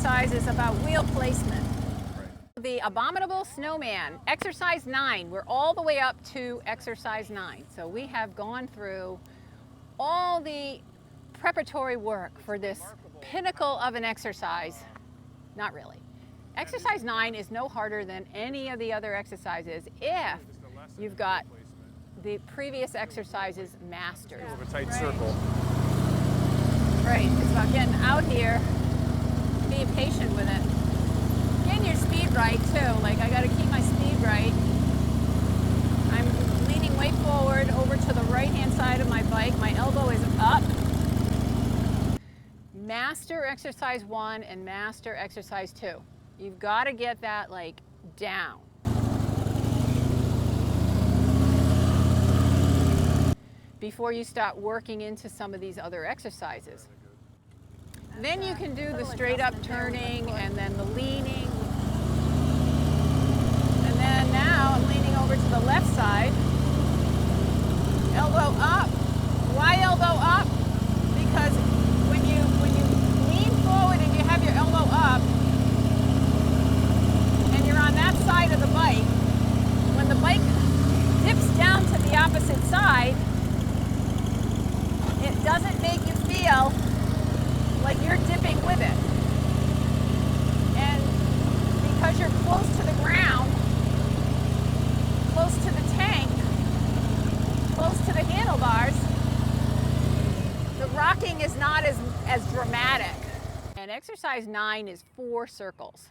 exercise is about wheel placement. The Abominable Snowman, exercise 9. We're all the way up to exercise 9. So we have gone through all the preparatory work for this pinnacle of an exercise. Not really. Exercise 9 is no harder than any of the other exercises if you've got the previous exercises mastered. Of a tight circle. Right, it's about getting out here, being patient with it. Getting your speed right too, like I gotta keep my speed right. I'm leaning way forward over to the right hand side of my bike. My elbow is up. Master exercise 1 and master exercise 2. You've gotta get that like down. Before you start working into some of these other exercises. Then you can do the straight up turning and then the leaning. And then now I'm leaning over to the left side. Elbow up. Why elbow up? Because when you lean forward and you have your elbow up and you're on that side of the bike, when the bike dips down to the opposite side, it doesn't make you feel like you're dipping with it. And because you're close to the ground, close to the tank, close to the handlebars, the rocking is not as dramatic. And exercise 9 is 4 circles.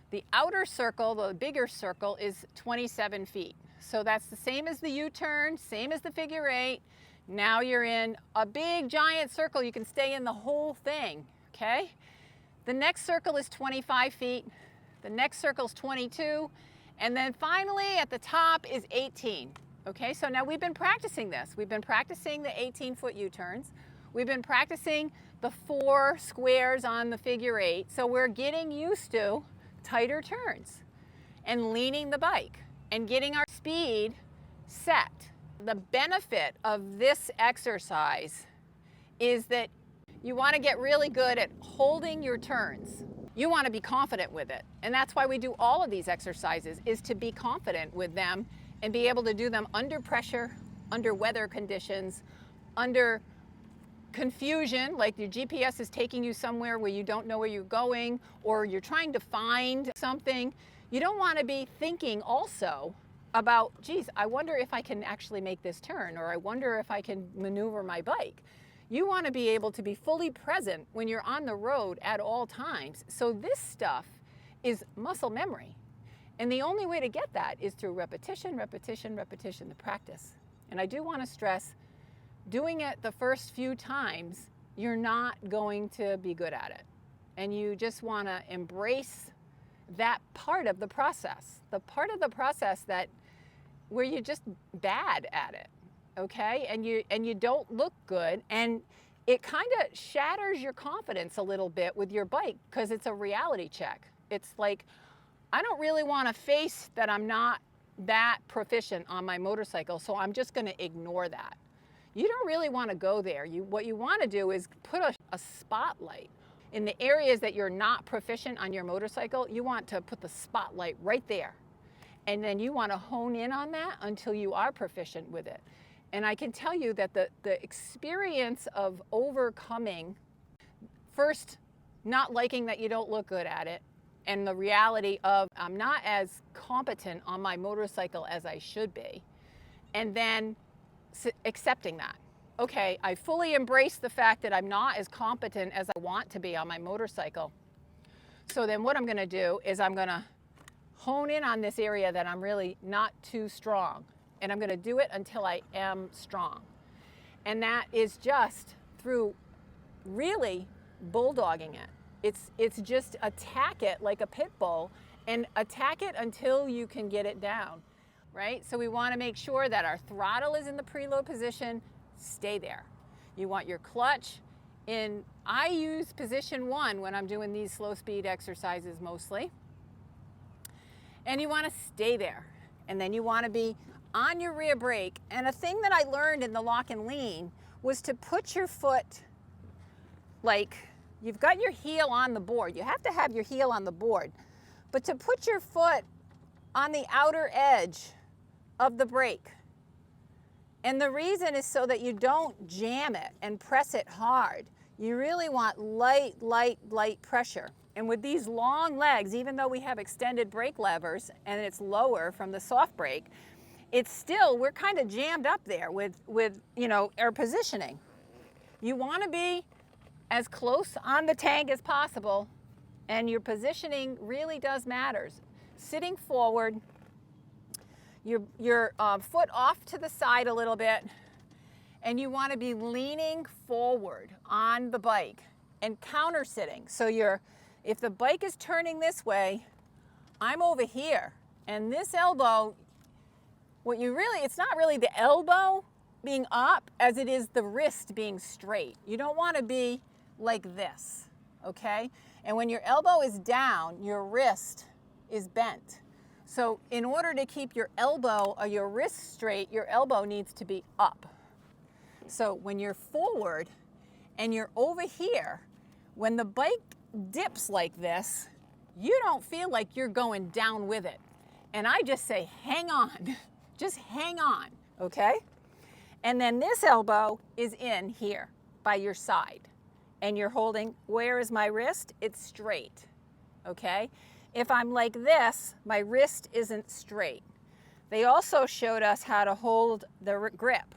The outer circle, the bigger circle, is 27 feet. So that's the same as the U-turn, same as the figure 8. Now you're in a big giant circle. You can stay in the whole thing, okay? The next circle is 25 feet. The next circle is 22. And then finally at the top is 18. Okay, so now we've been practicing this. We've been practicing the 18-foot U-turns. We've been practicing the 4 squares on the figure 8. So we're getting used to tighter turns and leaning the bike and getting our speed set. The benefit of this exercise is that you want to get really good at holding your turns. You want to be confident with it. And that's why we do all of these exercises, is to be confident with them and be able to do them under pressure, under weather conditions, under confusion, like your GPS is taking you somewhere where you don't know where you're going, or you're trying to find something. You don't want to be thinking also about, geez, I wonder if I can actually make this turn, or I wonder if I can maneuver my bike. You want to be able to be fully present when you're on the road at all times. So this stuff is muscle memory. And the only way to get that is through repetition, repetition, repetition, the practice. And I do want to stress, doing it the first few times, you're not going to be good at it. And you just want to embrace that part of the process, the part of the process that where you're just bad at it, okay? And you don't look good, and it kind of shatters your confidence a little bit with your bike because it's a reality check. It's like, I don't really want to face that I'm not that proficient on my motorcycle, so I'm just going to ignore that. You don't really want to go there. What you want to do is put a spotlight in the areas that you're not proficient on your motorcycle. You want to put the spotlight right there. And then you want to hone in on that until you are proficient with it. And I can tell you that the experience of overcoming, first, not liking that you don't look good at it, and the reality of I'm not as competent on my motorcycle as I should be, and then accepting that. Okay, I fully embrace the fact that I'm not as competent as I want to be on my motorcycle. So then what I'm going to do is I'm going to hone in on this area that I'm really not too strong. And I'm going to do it until I am strong. And that is just through really bulldogging it. It's just attack it like a pit bull and attack it until you can get it down, right? So we want to make sure that our throttle is in the preload position. Stay there. You want your clutch in, I use position 1 when I'm doing these slow speed exercises mostly. And you want to stay there. And then you want to be on your rear brake. And a thing that I learned in the lock and lean was to put your foot like you've got your heel on the board. You have to have your heel on the board. But to put your foot on the outer edge of the brake, and the reason is so that you don't jam it and press it hard. You really want light, light, light pressure. And with these long legs, even though we have extended brake levers and it's lower from the soft brake, it's still, we're kind of jammed up there with you know, our positioning. You want to be as close on the tank as possible, and your positioning really does matter. Sitting forward, your foot off to the side a little bit, and you want to be leaning forward on the bike and counter sitting. So if the bike is turning this way, I'm over here, and this elbow, it's not really the elbow being up as it is the wrist being straight. You don't want to be like this, okay? And when your elbow is down, your wrist is bent. So in order to keep your elbow or your wrist straight, your elbow needs to be up. So when you're forward and you're over here, when the bike dips like this, you don't feel like you're going down with it. And I just say, hang on, just hang on, okay? And then this elbow is in here by your side. And you're holding, where is my wrist? It's straight, okay? If I'm like this, my wrist isn't straight. They also showed us how to hold the grip,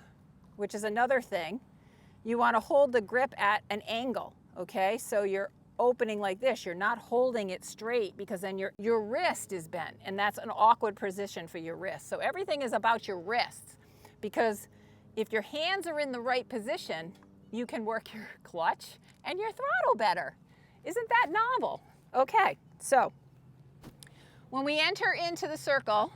which is another thing. You want to hold the grip at an angle, okay? So you're opening like this. You're not holding it straight because then your wrist is bent, and that's an awkward position for your wrist. So everything is about your wrists, because if your hands are in the right position, you can work your clutch and your throttle better. Isn't that novel? Okay, so when we enter into the circle,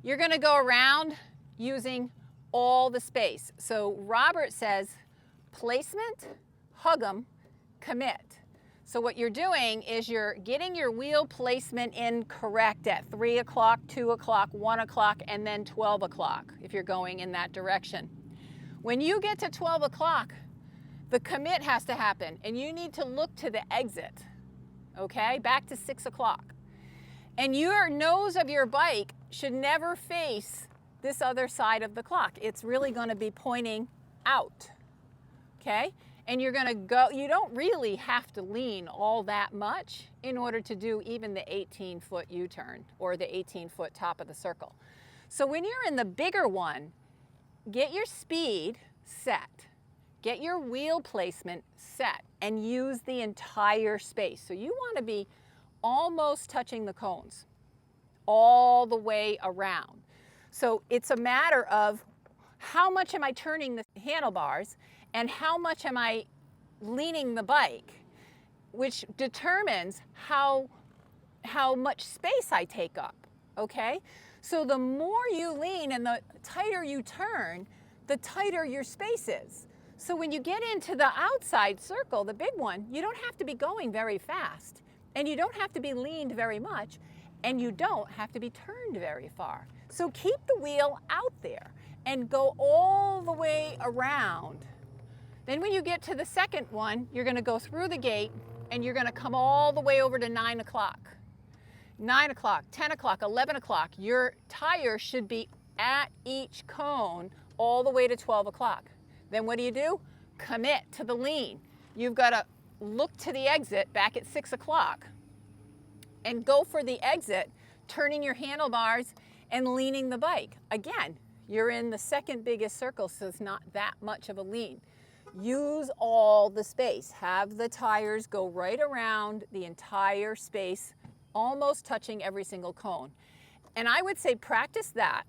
you're going to go around using all the space. So Robert says placement, hug 'em, commit. So what you're doing is you're getting your wheel placement in correct at 3 o'clock, 2 o'clock, 1 o'clock, and then 12 o'clock if you're going in that direction. When you get to 12 o'clock, the commit has to happen, and you need to look to the exit, okay, back to 6 o'clock. And your nose of your bike should never face this other side of the clock. It's really going to be pointing out, okay? And you're going to go, you don't really have to lean all that much in order to do even the 18-foot U-turn or the 18-foot top of the circle. So when you're in the bigger one, get your speed set, get your wheel placement set, and use the entire space. So you want to be almost touching the cones all the way around. So it's a matter of how much am I turning the handlebars and how much am I leaning the bike, which determines how much space I take up, okay? So the more you lean and the tighter you turn, the tighter your space is. So when you get into the outside circle, the big one, you don't have to be going very fast, and you don't have to be leaned very much, and you don't have to be turned very far. So keep the wheel out there and go all the way around. Then when you get to the second one, you're going to go through the gate and you're going to come all the way over to 9 o'clock. 9 o'clock, 10 o'clock, 11 o'clock. Your tire should be at each cone all the way to 12 o'clock. Then what do? Commit to the lean. You've got to look to the exit back at 6 o'clock and go for the exit, turning your handlebars and leaning the bike. Again, you're in the second biggest circle, so it's not that much of a lean. Use all the space. Have the tires go right around the entire space, almost touching every single cone. And I would say practice that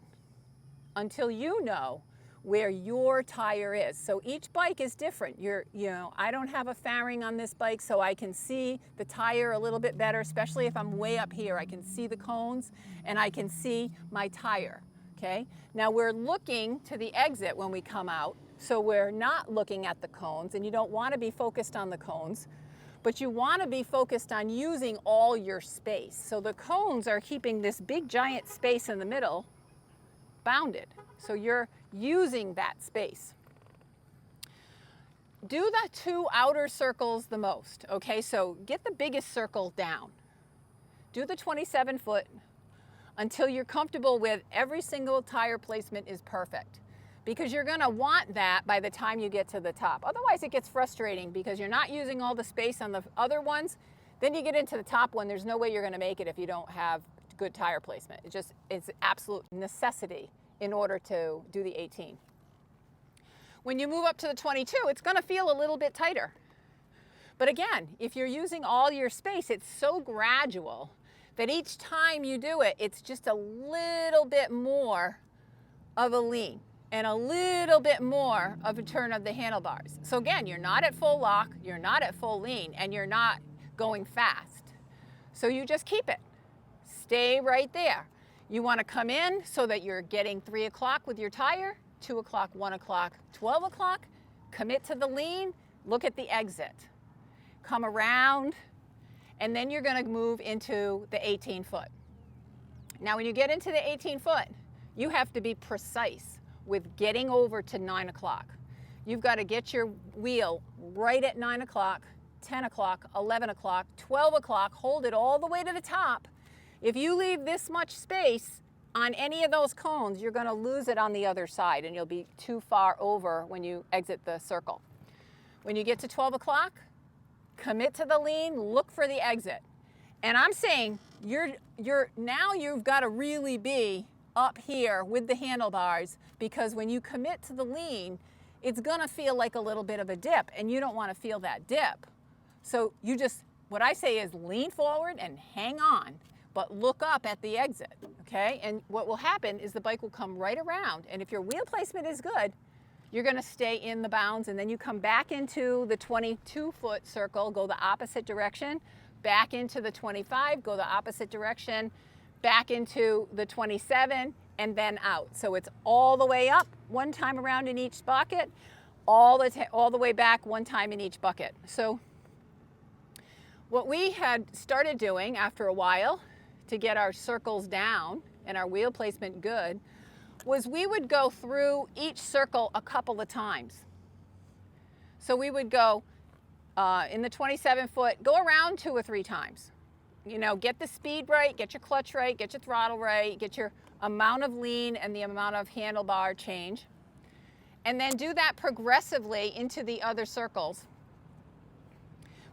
until you know where your tire is. So each bike is different. I don't have a fairing on this bike, so I can see the tire a little bit better, especially if I'm way up here. I can see the cones and I can see my tire, okay? Now we're looking to the exit when we come out, so we're not looking at the cones, and you don't want to be focused on the cones, but you want to be focused on using all your space. So the cones are keeping this big giant space in the middle bounded. So you're using that space. do the 2 outer circles the most, okay? So get the biggest circle down. Do the 27 foot until you're comfortable with every single tire placement is perfect, because you're gonna want that by the time you get to the top. Otherwise it gets frustrating because you're not using all the space on the other ones. Then you get into the top one, there's no way you're gonna make it if you don't have good tire placement. It's absolute necessity in order to do the 18. When you move up to the 22, it's gonna feel a little bit tighter. But again, if you're using all your space, it's so gradual that each time you do it, it's just a little bit more of a lean and a little bit more of a turn of the handlebars. So again, you're not at full lock, you're not at full lean, and you're not going fast. So you just keep it. Stay right there. You want to come in so that you're getting 3 o'clock with your tire, 2 o'clock, 1 o'clock, 12 o'clock. Commit to the lean, look at the exit. Come around, and then you're going to move into the 18 foot. Now when you get into the 18 foot, you have to be precise with getting over to 9 o'clock. You've got to get your wheel right at 9 o'clock, 10 o'clock, 11 o'clock, 12 o'clock, hold it all the way to the top. If you leave this much space on any of those cones, you're going to lose it on the other side and you'll be too far over when you exit the circle. When you get to 12 o'clock, commit to the lean, look for the exit. And I'm saying now you've got to really be up here with the handlebars, because when you commit to the lean, it's going to feel like a little bit of a dip, and you don't want to feel that dip. So what I say is lean forward and hang on, but look up at the exit, okay? And what will happen is the bike will come right around, and if your wheel placement is good, you're going to stay in the bounds, and then you come back into the 22-foot circle, go the opposite direction, back into the 25, go the opposite direction, back into the 27, and then out. So it's all the way up, one time around in each bucket, all the way back, one time in each bucket. So what we had started doing after a while to get our circles down and our wheel placement good was we would go through each circle a couple of times. So we would go in the 27 foot, go around 2 or 3 times. You know, get the speed right, get your clutch right, get your throttle right, get your amount of lean and the amount of handlebar change. And then do that progressively into the other circles.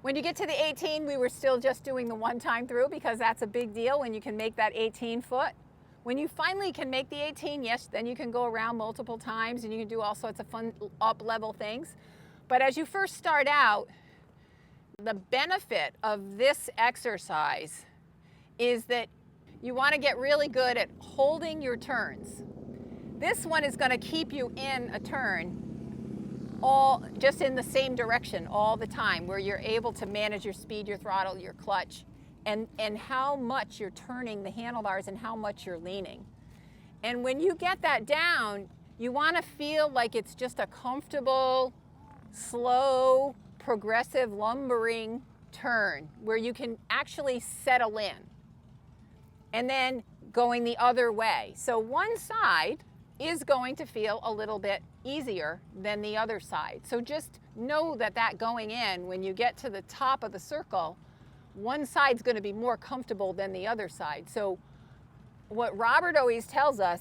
When you get to the 18, we were still just doing the one time through, because that's a big deal when you can make that 18 foot. When you finally can make the 18, yes, then you can go around multiple times and you can do all sorts of fun up-level things. But as you first start out, the benefit of this exercise is that you want to get really good at holding your turns. This one is going to keep you in a turn all just in the same direction all the time, where you're able to manage your speed, your throttle, your clutch, and how much you're turning the handlebars and how much you're leaning. And when you get that down, you want to feel like it's just a comfortable, slow, progressive lumbering turn where you can actually settle in. And then going the other way. So one side is going to feel a little bit easier than the other side. So just know that going in, when you get to the top of the circle, one side's going to be more comfortable than the other side. So what Robert always tells us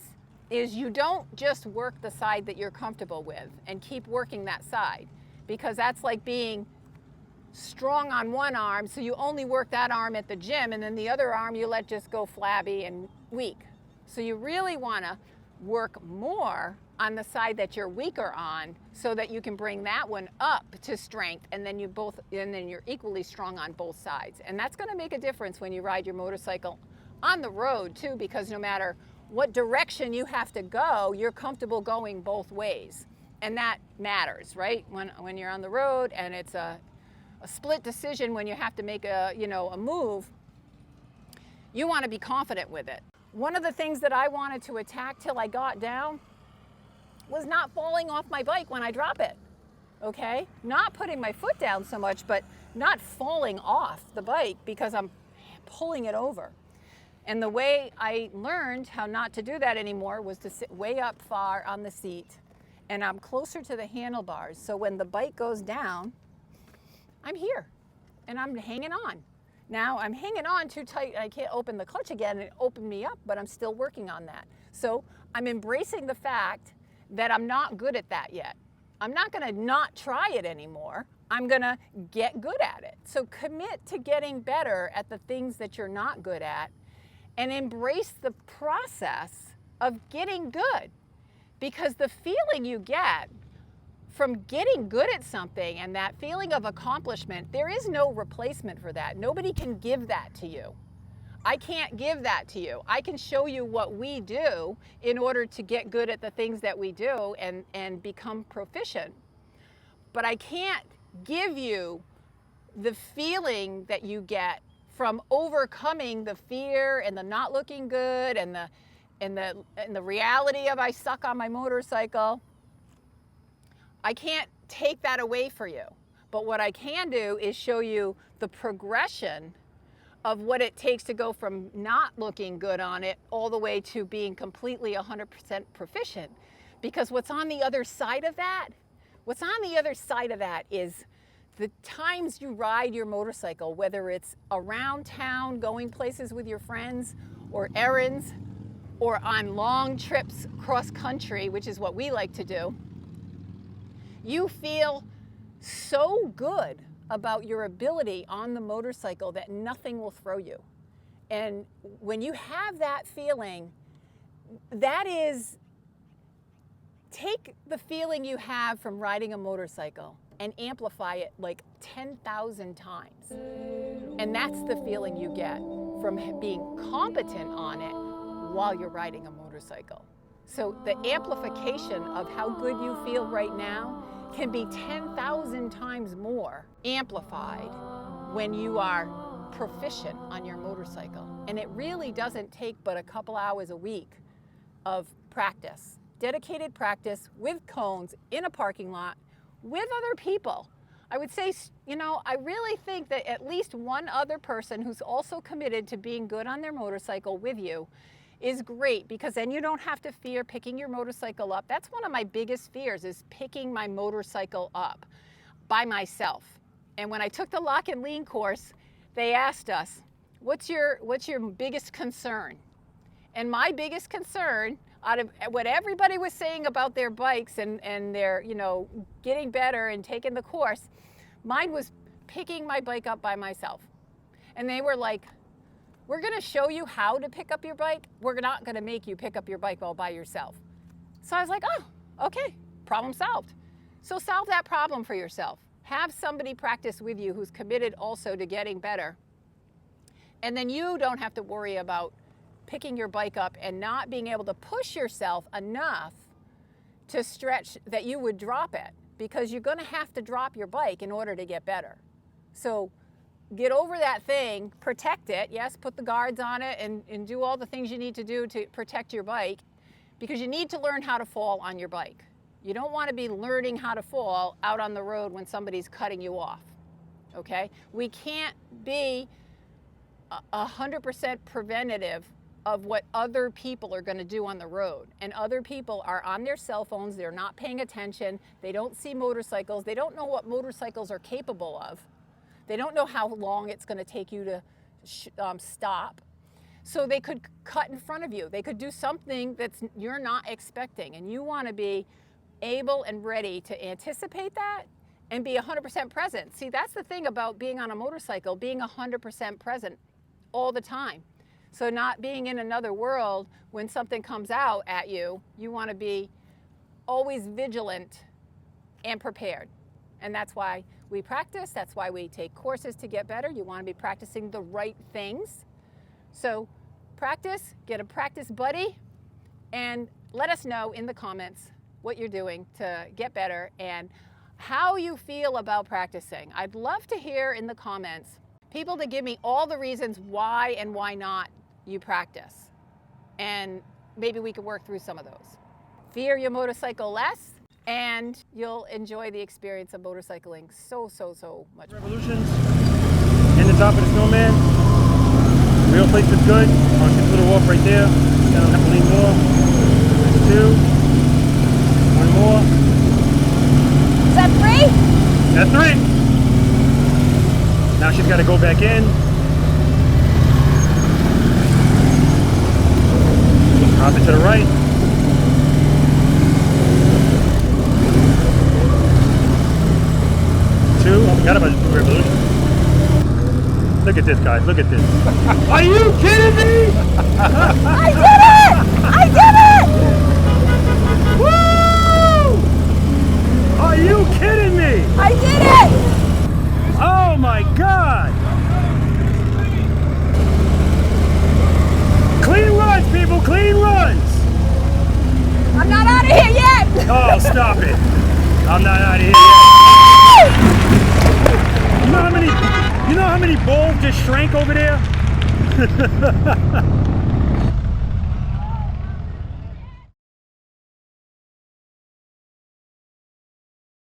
is you don't just work the side that you're comfortable with and keep working that side, because that's like being strong on one arm, so you only work that arm at the gym, and then the other arm you let just go flabby and weak. So you really want to work more on the side that you're weaker on, so that you can bring that one up to strength, and then you're equally strong on both sides. And that's going to make a difference when you ride your motorcycle on the road too, because no matter what direction you have to go, you're comfortable going both ways, and that matters, right? When you're on the road and it's a split decision, when you have to make a move, you want to be confident with it. One of the things that I wanted to attack till I got down was not falling off my bike when I drop it, okay? Not putting my foot down so much, but not falling off the bike because I'm pulling it over. And the way I learned how not to do that anymore was to sit way up far on the seat and I'm closer to the handlebars. So when the bike goes down, I'm here and I'm hanging on. Now I'm hanging on too tight. I can't open the clutch again and it opened me up, but I'm still working on that. So I'm embracing the fact that I'm not good at that yet. I'm not gonna not try it anymore. I'm gonna get good at it. So commit to getting better at the things that you're not good at and embrace the process of getting good. Because the feeling you get from getting good at something and that feeling of accomplishment, there is no replacement for that. Nobody can give that to you. I can't give that to you. I can show you what we do in order to get good at the things that we do and become proficient. But I can't give you the feeling that you get from overcoming the fear and the not looking good and the reality of I suck on my motorcycle. I can't take that away for you. But what I can do is show you the progression of what it takes to go from not looking good on it all the way to being completely 100% proficient. Because what's on the other side of that, is the times you ride your motorcycle, whether it's around town, going places with your friends or errands, or on long trips cross country, which is what we like to do. You feel so good about your ability on the motorcycle that nothing will throw you. And when you have that feeling, that is, take the feeling you have from riding a motorcycle and amplify it like 10,000 times. And that's the feeling you get from being competent on it while you're riding a motorcycle. So the amplification of how good you feel right now can be 10,000 times more amplified when you are proficient on your motorcycle. And it really doesn't take but a couple hours a week of practice, dedicated practice with cones in a parking lot with other people. I would say, I really think that at least one other person who's also committed to being good on their motorcycle with you is great, because then you don't have to fear picking your motorcycle up. That's one of my biggest fears, is picking my motorcycle up by myself. And when I took the lock and lean course, they asked us, what's your biggest concern? And my biggest concern, out of what everybody was saying about their bikes and their, getting better and taking the course, mine was picking my bike up by myself. And they were like, we're gonna show you how to pick up your bike. We're not gonna make you pick up your bike all by yourself. So I was like, oh, okay, problem solved. So solve that problem for yourself. Have somebody practice with you who's committed also to getting better. And then you don't have to worry about picking your bike up and not being able to push yourself enough to stretch that you would drop it, because you're gonna have to drop your bike in order to get better. So get over that thing, protect it, yes, put the guards on it and do all the things you need to do to protect your bike, because you need to learn how to fall on your bike. You don't want to be learning how to fall out on the road when somebody's cutting you off, okay? We can't be 100% preventative of what other people are going to do on the road. And other people are on their cell phones, they're not paying attention, they don't see motorcycles, they don't know what motorcycles are capable of. They don't know how long it's going to take you to stop. So they could cut in front of you. They could do something that's you're not expecting. And you want to be able and ready to anticipate that and be 100% present. See, that's the thing about being on a motorcycle, being 100% present all the time. So not being in another world when something comes out at you, you want to be always vigilant and prepared. And that's why we practice, that's why we take courses to get better. You want to be practicing the right things. So practice, get a practice buddy, and let us know in the comments what you're doing to get better and how you feel about practicing. I'd love to hear in the comments people to give me all the reasons why and why not you practice. And maybe we could work through some of those. Fear your motorcycle less, and you'll enjoy the experience of motorcycling so much. Revolutions in the top of the Snowman. Real placement good. I'll get a little off right there. Down, have to lean more. 2. One more. That's 3. Now she's got to go back in. Drop it to the right. 2. Oh, forgot about revolution. Look at this, guys. Look at this. Are you kidding me? I did it! I did it! Woo! Are you kidding me? I did it! Oh my God! Clean runs, people, clean runs! I'm not out of here yet! Oh, stop it! I'm not out of here yet. You know how many balls just shrank over there?